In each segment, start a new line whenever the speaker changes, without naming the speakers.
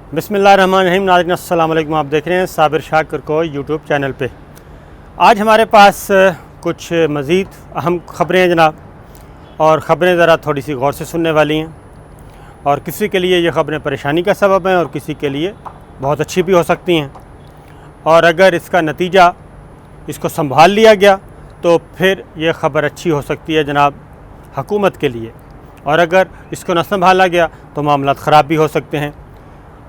बिस्मिल्लाहिर्रहमानिर्रहीम। नाज़रीन अस्सलाम वालेकुम। आप देख रहे हैं साबिर शाकिर को यूट्यूब चैनल पे। आज हमारे पास कुछ मज़ीद अहम ख़बरें हैं जनाब, और ख़बरें ज़रा थोड़ी सी गौर से सुनने वाली हैं, और किसी के लिए ये ख़बरें परेशानी का सबब हैं और किसी के लिए बहुत अच्छी भी हो सकती हैं। और अगर इसका नतीजा इसको संभाल लिया गया तो फिर ये ख़बर अच्छी हो सकती है जनाब हुकूमत के लिए, और अगर इसको न संभाला गया तो मामला ख़राब भी हो सकते हैं।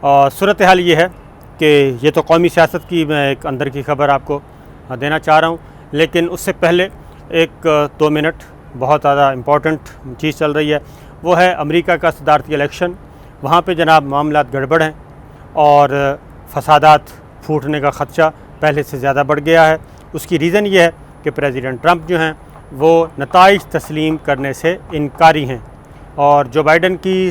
और सूरत हाल ये है कि ये तो कौमी सियासत की मैं एक अंदर की ख़बर आपको देना चाह रहा हूँ, लेकिन उससे पहले एक 2 मिनट बहुत ज़्यादा इम्पॉर्टेंट चीज़ चल रही है, वो है अमेरिका का सदारती इलेक्शन। वहाँ पे जनाब मामलात गड़बड़ हैं और फसादात फूटने का ख़दशा पहले से ज़्यादा बढ़ गया है। उसकी रीज़न ये है कि प्रेसिडेंट ट्रंप जो हैं वो नताइज तस्लीम करने से इनकारी हैं, और जो बाइडन की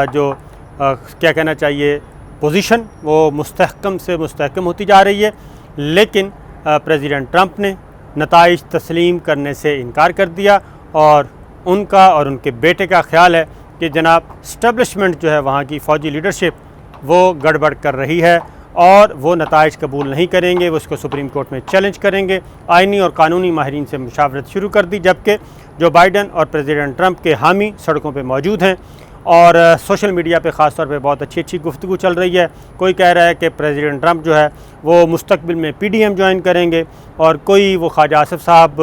जो क्या कहना चाहिए पोजीशन वो मुस्तहकम से मुस्तहकम होती जा रही है, लेकिन प्रेसिडेंट ट्रंप ने नताइज तस्लीम करने से इनकार कर दिया। और उनका और उनके बेटे का ख्याल है कि जनाब इस्टेब्लिशमेंट जो है वहाँ की फ़ौजी लीडरशिप वो गड़बड़ कर रही है और वो नताइज कबूल नहीं करेंगे, वो इसको सुप्रीम कोर्ट में चैलेंज करेंगे। आइनी और कानूनी माहिरीन से मुशावरत शुरू कर दी, जबकि जो बाइडन और प्रेसिडेंट ट्रंप के हामी सड़कों पे मौजूद हैं और सोशल मीडिया पे ख़ास तौर पे बहुत अच्छी गुफ्तगू चल रही है। कोई कह रहा है कि प्रेसिडेंट ट्रंप जो है वो मुस्तकबिल में PDM ज्वाइन करेंगे, और कोई वो ख्वाजा आसिफ साहब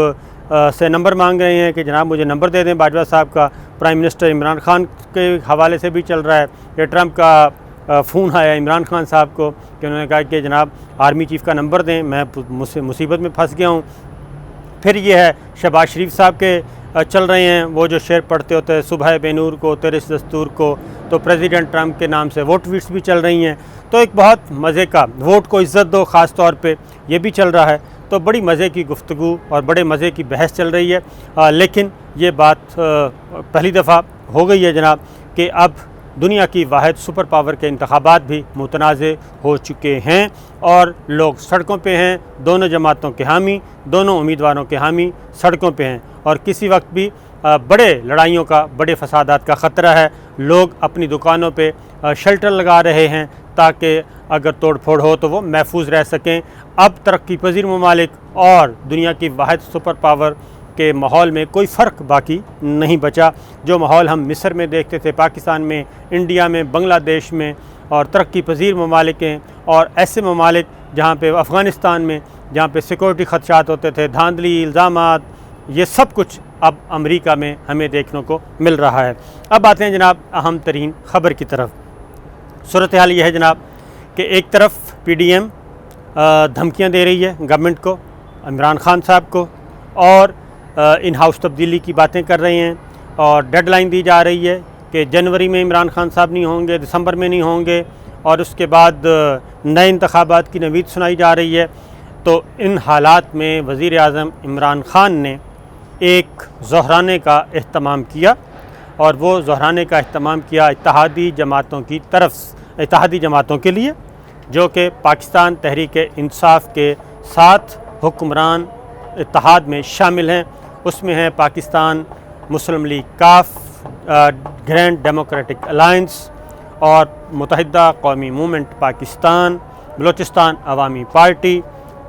से नंबर मांग रहे हैं कि जनाब मुझे नंबर दे दें बाजवा साहब का। प्राइम मिनिस्टर इमरान खान के हवाले से भी चल रहा है कि ट्रंप का फ़ोन आया इमरान खान साहब को कि उन्होंने कहा कि जनाब आर्मी चीफ़ का नंबर दें, मैं मुसीबत में फंस गया हूँ। फिर ये है शहबाज शरीफ साहब के चल रहे हैं, वो जो शेर पढ़ते होते हैं सुबह बेनूर को तेरे इस दस्तूर को, तो प्रेसिडेंट ट्रंप के नाम से वो ट्वीट्स भी चल रही हैं। तो एक बहुत मज़े का वोट को इज़्ज़त दो ख़ास तौर पे ये भी चल रहा है। तो बड़ी मज़े की गुफ्तगू और बड़े मज़े की बहस चल रही है। लेकिन ये बात पहली दफ़ा हो गई है जनाब कि अब दुनिया की वाहिद सुपर पावर के इंतखाबात भी मुतनाज़े हो चुके हैं और लोग सड़कों पे हैं। दोनों जमातों के हामी, दोनों उम्मीदवारों के हामी सड़कों पे हैं, और किसी वक्त भी बड़े लड़ाइयों का, बड़े फसादात का ख़तरा है। लोग अपनी दुकानों पे शेल्टर लगा रहे हैं ताकि अगर तोड़ फोड़ हो तो वो महफूज रह सकें। अब तरक्की पजीर ममालिक और दुनिया की वाहिद सुपर पावर के माहौल में कोई फ़र्क बाकी नहीं बचा। जो माहौल हम मिस्र में देखते थे, पाकिस्तान में, इंडिया में, बांग्लादेश में, और तरक्की पजीर ममालिक हैं, और ऐसे ममालिक जहाँ पे अफ़गानिस्तान में जहाँ पे सिक्योरिटी ख़दशात होते थे, धांधली, इल्ज़ामात, ये सब कुछ अब अमेरिका में हमें देखने को मिल रहा है। अब आते हैं जनाब अहम तरीन ख़बर की तरफ। सूरत हाल ये है जनाब कि एक तरफ PDM धमकियाँ दे रही है गवर्नमेंट को, इमरान खान साहब को, और इन हाउस तब्दीली की बातें कर रहे हैं, और डेडलाइन दी जा रही है कि जनवरी में इमरान खान साहब नहीं होंगे, दिसंबर में नहीं होंगे, और उसके बाद नए इंतखाबात की नवीद सुनाई जा रही है। तो इन हालात में वज़ीर आज़म इमरान खान ने एक ज़ोहराने का अहतमाम किया, और वो ज़ोहराने का अहतमाम किया इत्तेहादी जमातों की तरफ, इत्तेहादी जमातों के लिए जो कि पाकिस्तान तहरीक इंसाफ के 7 हुक्मरान इत्तेहाद में शामिल हैं। उसमें है पाकिस्तान मुस्लिम लीग काफ, ग्रैंड डेमोक्रेटिक अलायंस, और मुत्तहिदा कौमी मूवमेंट पाकिस्तान, बलूचिस्तान अवामी पार्टी,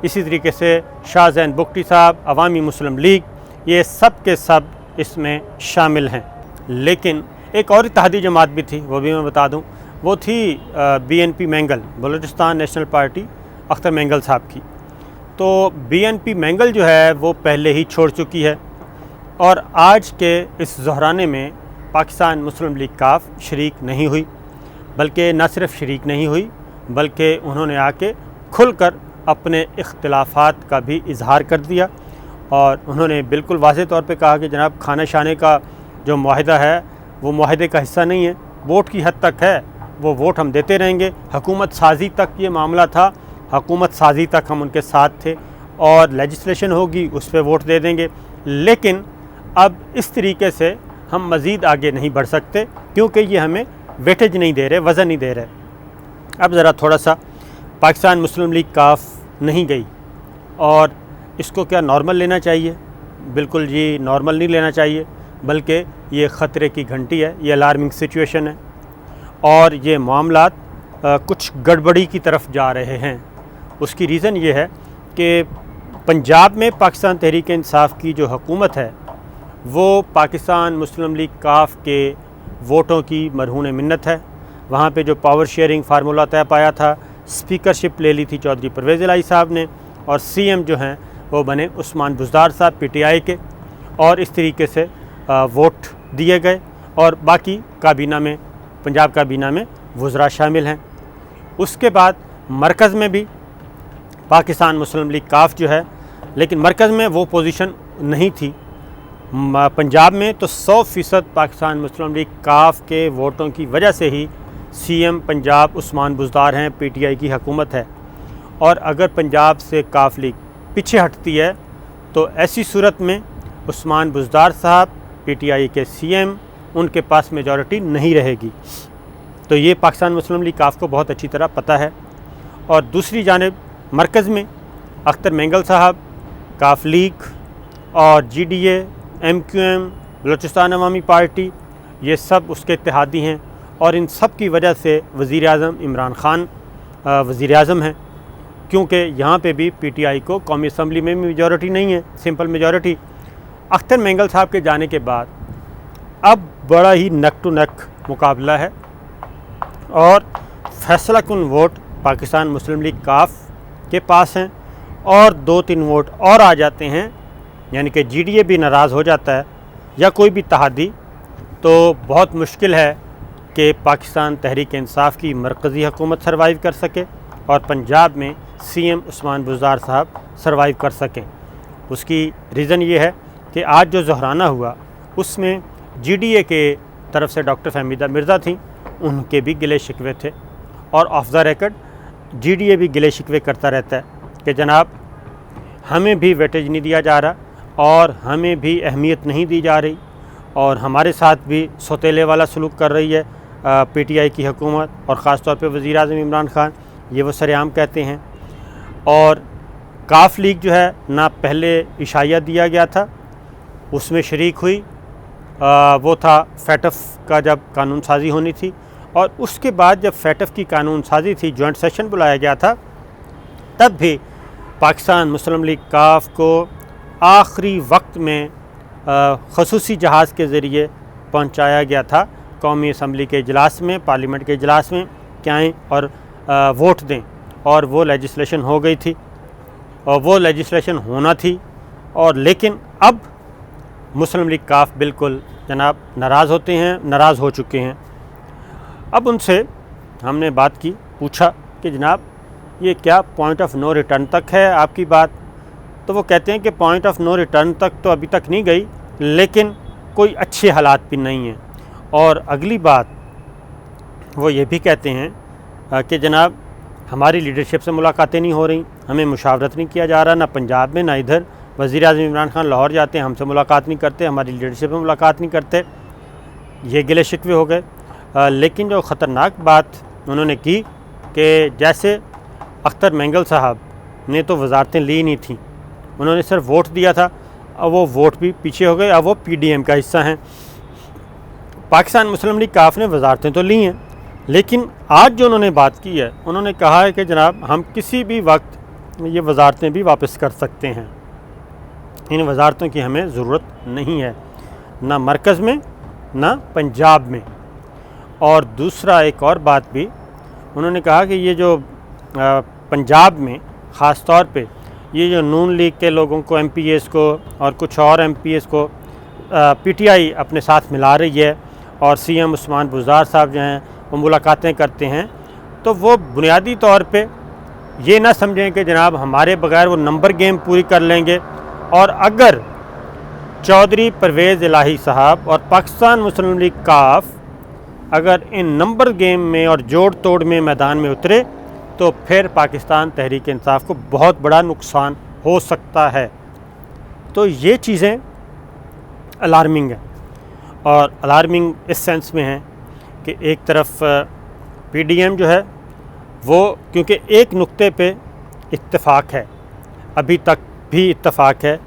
इसी तरीके से शाहजैन बुगटी साहब, अवामी मुस्लिम लीग, ये सब के सब इसमें शामिल हैं। लेकिन एक और इत्तेहादी जमात भी थी, वो भी मैं बता दूं, वो थी BNP mangle, Balochistan national party Akhtar mangle साहब की। तो BNP मैंगल जो है वो पहले ही छोड़ चुकी है, और आज के इस ज़ोहराने में पाकिस्तान मुस्लिम लीग काफ शरीक नहीं हुई, बल्कि न सिर्फ शरीक नहीं हुई बल्कि उन्होंने आके खुलकर अपने इख्तिलाफ़ात का भी इजहार कर दिया, और उन्होंने बिल्कुल वाज़ेह तौर पे कहा कि जनाब खाना शाने का जो मुआहिदा है वो मुआहिदे का हिस्सा नहीं है, वोट की हद तक है, वो वोट हम देते रहेंगे। हुकूमत साजी तक ये मामला था, हुकूमत साजी तक हम उनके साथ थे, और लेजिस्लेशन होगी उस पर वोट दे देंगे। लेकिन अब इस तरीके से हम मज़ीद आगे नहीं बढ़ सकते, क्योंकि ये हमें वेटेज नहीं दे रहे, वज़न नहीं दे रहे। अब ज़रा थोड़ा सा पाकिस्तान मुस्लिम लीग काफ नहीं गई, और इसको क्या नॉर्मल लेना चाहिए? बिल्कुल जी नॉर्मल नहीं लेना चाहिए, बल्कि ये ख़तरे की घंटी है, ये अलार्मिंग सिचुएशन है, और ये मामलात कुछ गड़बड़ी की तरफ जा रहे हैं। उसकी रीज़न ये है कि पंजाब में पाकिस्तान तहरीक इंसाफ की जो हुकूमत है वो पाकिस्तान मुस्लिम लीग काफ के वोटों की मरहून मिन्नत है। वहाँ पे जो पावर शेयरिंग फार्मूला तय पाया था, स्पीकरशिप ले ली थी चौधरी परवेज़ इलाही साहब ने, और सीएम जो हैं वो बने उस्मान बुज़दार साहब पीटीआई के, और इस तरीके से वोट दिए गए। और बाकी काबीना में, पंजाब काबीना में वज़रा शामिल हैं। उसके बाद मरकज़ में भी पाकिस्तान मुस्लिम लीग काफ जो है, लेकिन मरकज़ में वो पोजीशन नहीं थी। पंजाब में तो 100% पाकिस्तान मुस्लिम लीग काफ के वोटों की वजह से ही सीएम पंजाब उस्मान बुज़दार हैं, पीटीआई की हुकूमत है। और अगर पंजाब से काफ लीग पीछे हटती है तो ऐसी सूरत में उस्मान बुज़दार साहब पीटीआई के सीएम, उनके पास मेजॉरिटी नहीं रहेगी। तो ये पाकिस्तान मुस्लिम लीग काफ को बहुत अच्छी तरह पता है। और दूसरी जानिब मरकज़ में अख्तर मेंगल साहब, काफ लीग और जीडीए, एमक्यूएम, बलूचिस्तान अवामी पार्टी, ये सब उसके इत्तेहादी हैं। और इन सब की वजह से वज़ीर आज़म इमरान ख़ान वज़ीर आज़म हैं, क्योंकि यहाँ पे भी पीटीआई को कौमी असम्बली में मेजॉरिटी नहीं है, सिंपल मेजॉरिटी। अख्तर मेंगल साहब के जाने के बाद अब बड़ा ही नक टू नक मुकाबला है, और फैसला कुन वोट पाकिस्तान मुस्लिम लीग काफ के पास हैं, और 2-3 वोट और आ जाते हैं, यानी कि जीडीए भी नाराज़ हो जाता है या कोई भी तहादी, तो बहुत मुश्किल है कि पाकिस्तान तहरीक इंसाफ की मरकज़ी हुकूमत सर्वाइव कर सके और पंजाब में सीएम उस्मान बुज़दार साहब सर्वाइव कर सकें। उसकी रीज़न ये है कि आज जो ज़हराना हुआ उसमें जीडीए के तरफ से डॉक्टर फहमीदा मिर्ज़ा थी, उनके भी गिले शिकवे थे, और ऑफ द रिकॉर्ड जीडीए भी गिले शिकवे करता रहता है कि जनाब हमें भी वेटेज नहीं दिया जा रहा और हमें भी अहमियत नहीं दी जा रही, और हमारे साथ भी सौतेले वाला सलूक कर रही है पीटीआई की हुकूमत, और ख़ास तौर पे वज़ीर आज़म इमरान ख़ान, ये वो सरेआम कहते हैं। और काफ लीग जो है ना पहले इशाया दिया गया था, उसमें शरीक हुई, वो था फैटफ का जब कानून साजी होनी थी, और उसके बाद जब फैटफ की कानून साजी थी, जॉइंट सेशन बुलाया गया था, तब भी पाकिस्तान मुस्लिम लीग काफ को आखिरी वक्त में ख़ुसूसी जहाज़ के ज़रिए पहुंचाया गया था कौमी असम्बली के इजलास में, पार्लियामेंट के इजलास में कि आएँ और वोट दें, और वो लेजिस्लेशन हो गई थी, और वो लेजिस्लेशन होना थी। और लेकिन अब मुस्लिम लीग काफ बिल्कुल जनाब नाराज़ होते हैं, नाराज़ हो चुके हैं। अब उनसे हमने बात की, पूछा कि जनाब ये क्या पॉइंट ऑफ नो रिटर्न तक है आपकी बात? तो वो कहते हैं कि पॉइंट ऑफ नो रिटर्न तक तो अभी तक नहीं गई, लेकिन कोई अच्छे हालात भी नहीं हैं। और अगली बात वो ये भी कहते हैं कि जनाब हमारी लीडरशिप से मुलाकातें नहीं हो रही, हमें मुशावरत नहीं किया जा रहा, ना पंजाब में ना इधर। वज़ीर आज़म इमरान ख़ान लाहौर जाते हैं, हमसे मुलाकात नहीं करते, हमारी लीडरशिप में मुलाकात नहीं करते। ये गिले शिकवे हो गए। लेकिन जो ख़तरनाक बात उन्होंने की कि जैसे अख्तर मेंगल साहब ने तो वजारतें ली नहीं थी, उन्होंने सिर्फ वोट दिया था, अब वो वोट भी पीछे हो गए, अब वो पीडीएम का हिस्सा हैं। पाकिस्तान मुस्लिम लीग काफ ने वजारतें तो ली हैं, लेकिन आज जो उन्होंने बात की है, उन्होंने कहा है कि जनाब हम किसी भी वक्त ये वजारतें भी वापस कर सकते हैं, इन वजारतों की हमें ज़रूरत नहीं है, ना मरकज़ में ना पंजाब में। और दूसरा एक और बात भी उन्होंने कहा कि ये जो पंजाब में ख़ास तौर पे ये जो नून लीग के लोगों को, एमपीएस को और कुछ और एमपीएस को पीटीआई अपने साथ मिला रही है, और सीएम उस्मान बुज़दार साहब जो हैं वो मुलाकातें करते हैं, तो वो बुनियादी तौर पे ये ना समझें कि जनाब हमारे बगैर वो नंबर गेम पूरी कर लेंगे। और अगर चौधरी परवेज़ इलाही साहब और पाकिस्तान मुस्लिम लीग काफ अगर इन नंबर गेम में और जोड़ तोड़ में मैदान में उतरे, तो फिर पाकिस्तान तहरीक इंसाफ को बहुत बड़ा नुकसान हो सकता है। तो ये चीज़ें अलार्मिंग हैं, और अलार्मिंग इस सेंस में है कि एक तरफ पीडीएम जो है वो, क्योंकि एक नुक्ते पे इत्तेफाक है, अभी तक भी इत्तेफाक है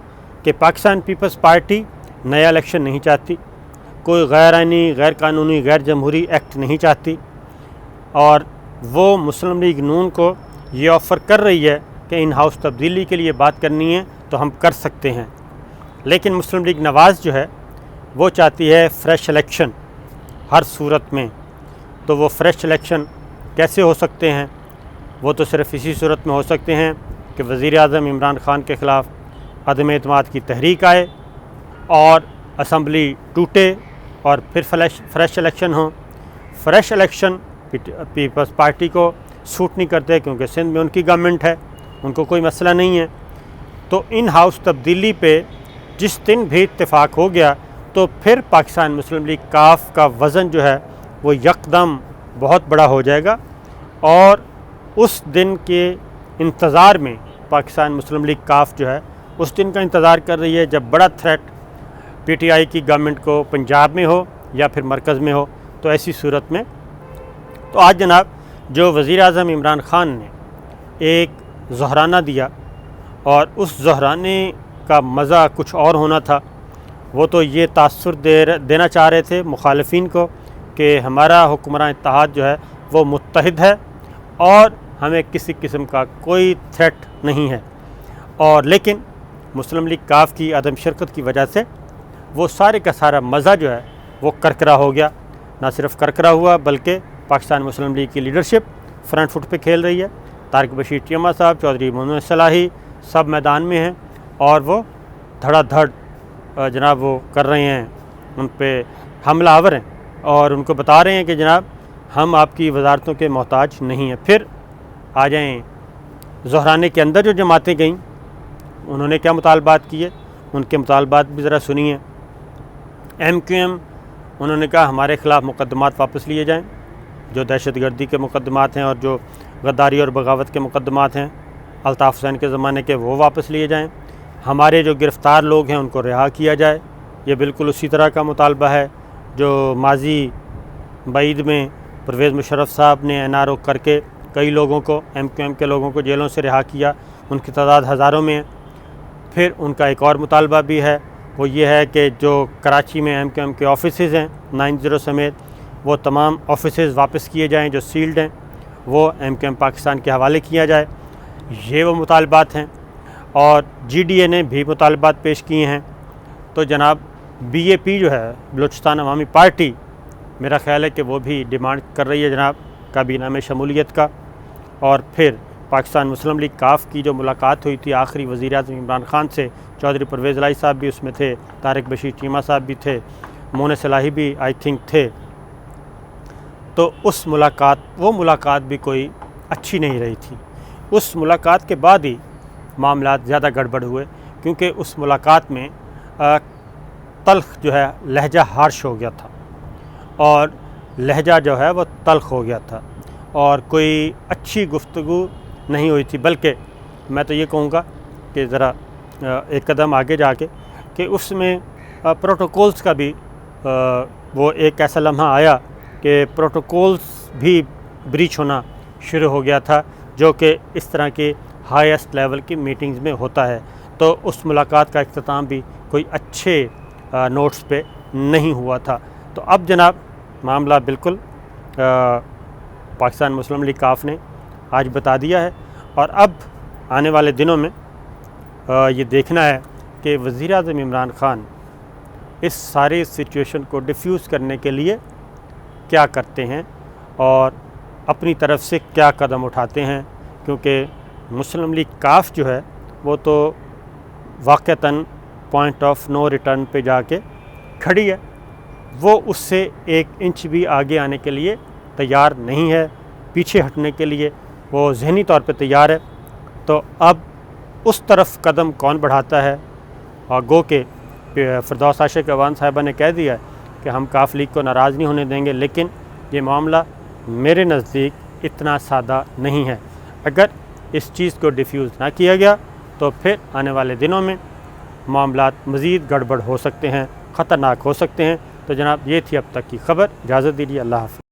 कि पाकिस्तान पीपल्स पार्टी नया इलेक्शन नहीं चाहती, कोई गैर आइनी, गैर कानूनी, गैर जमहूरी एक्ट नहीं चाहती, और वो मुस्लिम लीग नून को ये ऑफ़र कर रही है कि इन हाउस तब्दीली के लिए बात करनी है तो हम कर सकते हैं, लेकिन मुस्लिम लीग नवाज़ जो है वो चाहती है फ़्रेश इलेक्शन हर सूरत में। तो वो फ़्रेश इलेक्शन कैसे हो सकते हैं? वो तो सिर्फ़ इसी सूरत में हो सकते हैं कि वज़ीर आज़म इमरान ख़ान के ख़िलाफ़ अदम एतमाद की तहरीक आए और असम्बली टूटे और फिर फ़्रेश इलेक्शन हो। फ़्रेश इलेक्शन पीपल्स पार्टी को सूट नहीं करते क्योंकि सिंध में उनकी गवर्नमेंट है, उनको कोई मसला नहीं है। तो इन हाउस तब्दीली पे जिस दिन भी इत्तेफाक हो गया तो फिर पाकिस्तान मुस्लिम लीग काफ का वज़न जो है वो यकदम बहुत बड़ा हो जाएगा और उस दिन के इंतज़ार में पाकिस्तान मुस्लिम लीग काफ जो है उस दिन का इंतज़ार कर रही है जब बड़ा थ्रेट पीटीआई की गवर्नमेंट को पंजाब में हो या फिर मरकज़ में हो। तो ऐसी सूरत में तो आज जनाब जो वज़ीर आज़म इमरान ख़ान ने एक ज़हराना दिया और उस ज़हराने का मज़ा कुछ और होना था। वो तो ये तासुर देना चाह रहे थे मुखालिफिन को कि हमारा हुक्मरान इत्तेहाद जो है वो मुत्तहिद है और हमें किसी किस्म का कोई थ्रेट नहीं है। और लेकिन मुस्लिम लीग काफ की अदम शिरकत की वजह से वो सारे का सारा मज़ा जो है वो करकरा हो गया। ना सिर्फ करकरा हुआ बल्कि पाकिस्तान मुस्लिम लीग की लीडरशिप फ्रंट फुट पे खेल रही है। तारिक बशीर टियामा साहब, चौधरी मोहम्मद सलाही सब मैदान में हैं और वो धड़ाधड़ जनाब वो कर रहे हैं, उन पे हमलावर हैं और उनको बता रहे हैं कि जनाब हम आपकी वजारतों के मोहताज नहीं हैं। फिर आ जाएँ ज़हराने के अंदर जो जमातें गईं उन्होंने क्या मुतालबात किए, उनके मुतालबात भी ज़रा सुनिए। MQM उन्होंने कहा हमारे ख़िलाफ़ मुकदमात वापस लिए जाएँ, जो दहशतगर्दी के मुकदमात हैं और जो गद्दारी और बगावत के मुकदमात हैं अल्ताफ़ हुसैन के ज़माने के वो वापस लिए जाएँ। हमारे जो गिरफ़्तार लोग हैं उनको रिहा किया जाए। ये बिल्कुल उसी तरह का मुतालबा है जो माजी बईद में परवेज़ मुशर्रफ साहब ने NRO करके कई लोगों को MQM के लोगों को जेलों से रिहा किया, उनकी तादाद हज़ारों में है। फिर उनका एक और मुतालबा भी है, वो ये है कि जो कराची में MQM के ऑफिसेज़ हैं 90 समेत वो तमाम ऑफिसेज़ वापस किए जाएँ, जो सील्ड हैं वो MQM पाकिस्तान के हवाले किया जाए। ये वो मुतालबात हैं और GDA ने भी मुतालबात पेश किए हैं। तो जनाब BAP जो है बलूचिस्तान अवामी पार्टी, मेरा ख़्याल है कि वो भी डिमांड कर रही है जनाब काबीना में शमूलियत का। और फिर पाकिस्तान मुस्लिम लीग काफ की जो मुलाकात हुई थी आखिरी वज़ीर आज़म इमरान ख़ान से, चौधरी परवेज़ इलाही साहब भी उसमें थे, तारिक बशीर टियामा साहब भी थे, मोहम्मद सलाही भी आई थिंक थे। तो उस वो मुलाकात भी कोई अच्छी नहीं रही थी। उस मुलाकात के बाद ही मामलात ज़्यादा गड़बड़ हुए क्योंकि उस मुलाकात में तल्ख जो है लहजा हार्श हो गया था और लहजा जो है वो तल्ख हो गया था और कोई अच्छी गुफ्तगू नहीं हुई थी। बल्कि मैं तो ये कहूँगा कि ज़रा एक कदम आगे जाके कि उसमें प्रोटोकॉल्स का भी वो एक ऐसा लम्हा आया कि प्रोटोकॉल्स भी ब्रीच होना शुरू हो गया था, जो कि इस तरह के हाईएस्ट लेवल की मीटिंग्स में होता है। तो उस मुलाकात का इख्तिताम भी कोई अच्छे नोट्स पे नहीं हुआ था। तो अब जनाब मामला बिल्कुल पाकिस्तान मुस्लिम लीग काफ ने आज बता दिया है और अब आने वाले दिनों में ये देखना है कि वज़ीर आज़म इमरान ख़ान इस सारी सिचुएशन को डिफ्यूज़ करने के लिए क्या करते हैं और अपनी तरफ से क्या कदम उठाते हैं, क्योंकि मुस्लिम लीग काफ जो है वो तो वाक़तन पॉइंट ऑफ नो रिटर्न पे जाके खड़ी है। वो उससे एक इंच भी आगे आने के लिए तैयार नहीं है, पीछे हटने के लिए वो ज़हनी तौर पे तैयार है। तो अब उस तरफ कदम कौन बढ़ाता है, और गो के फ़िरदौस आशिक़ अवान साहिबा ने कह दिया है कि हम काफ लीग को नाराज़ नहीं होने देंगे, लेकिन ये मामला मेरे नज़दीक इतना सादा नहीं है। अगर इस चीज़ को डिफ्यूज़ ना किया गया तो फिर आने वाले दिनों में मामलात मज़ीद गड़बड़ हो सकते हैं, ख़तरनाक हो सकते हैं। तो जनाब ये थी अब तक की खबर। इजाज़त दीजिए, अल्लाह हाफ़िज़।